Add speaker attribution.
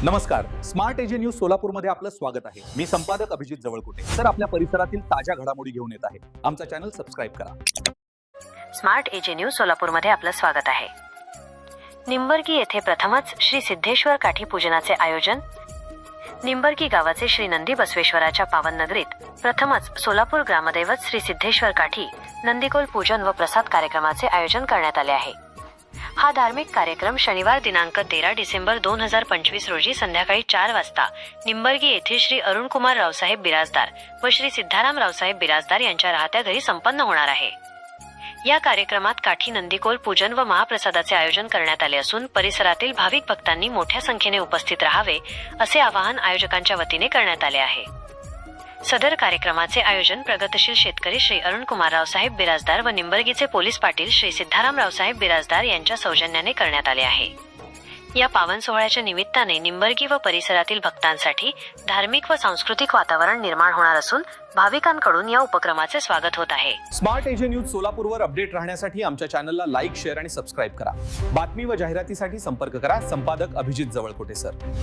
Speaker 1: नमस्कार, smart AJ news सोलापूरमध्ये आपलं स्वागत आहे। मी संपादक अभिजित जवळकोटे। सर, आपल्या परिसरातील ताज्या घडामोडी घेऊन येत आहे। आमचा चॅनल सबस्क्राइब करा।
Speaker 2: स्मार्ट एजे न्यूज सोलापूरमध्ये आपलं स्वागत आहे। निंबर्गी येथे प्रथमच श्री सिद्धेश्वर काठी पूजनाचे आयोजन। निंबर्गी गावाचे श्री नंदी बसवेश्वराच्या पावन नगरीत प्रथमच सोलापूर ग्रामदैवत श्री सिद्धेश्वर काठी नंदीकोल पूजन व प्रसाद कार्यक्रमाचे आयोजन करण्यात आले आहे। हा धार्मिक कार्यक्रम शनिवार दिनांक 13 डिसेंबर 2025 रोजी संध्याकाळी 4 वाजता निंबर्गी येथील श्री अरुणकुमार रावसाहेब बिराजदार व श्री सिद्धाराम रावसाहेब बिराजदार यांच्या राहत्या घरी संपन्न होणार आहे। या कार्यक्रमात काठी नंदीकोल पूजन व महाप्रसादाचे आयोजन करण्यात आले असून परिसरातील भाविक भक्तांनी मोठ्या संख्येने उपस्थित राहावे असे आवाहन आयोजकांच्या वतीने करण्यात आले आहे। सदर कार्यक्रमाचे आयोजन प्रगतशील शेतकरी श्री अरुणकुमार रावसाहेब बिराजदार व निंबर्गीचे पोलीस पाटील श्री सिद्धाराम रावसाहेब बिराजदार यांच्या सौजन्याने करण्यात आले आहे। या पावन सोहळ्याच्या निमित्ताने निंबर्गी व परिसरातील भक्तांसाठी धार्मिक व सांस्कृतिक वातावरण निर्माण होणार असून भाविकांकडून या उपक्रमाचे स्वागत होत आहे।
Speaker 1: स्मार्ट एजे न्यूज सोलापूरवर अपडेट राहण्यासाठी आमच्या चॅनलला लाईक, शेअर आणि सबस्क्राइब करा। बातमी व जाहिरातीसाठी संपर्क करा संपादक अभिजित जवळकोटे सर।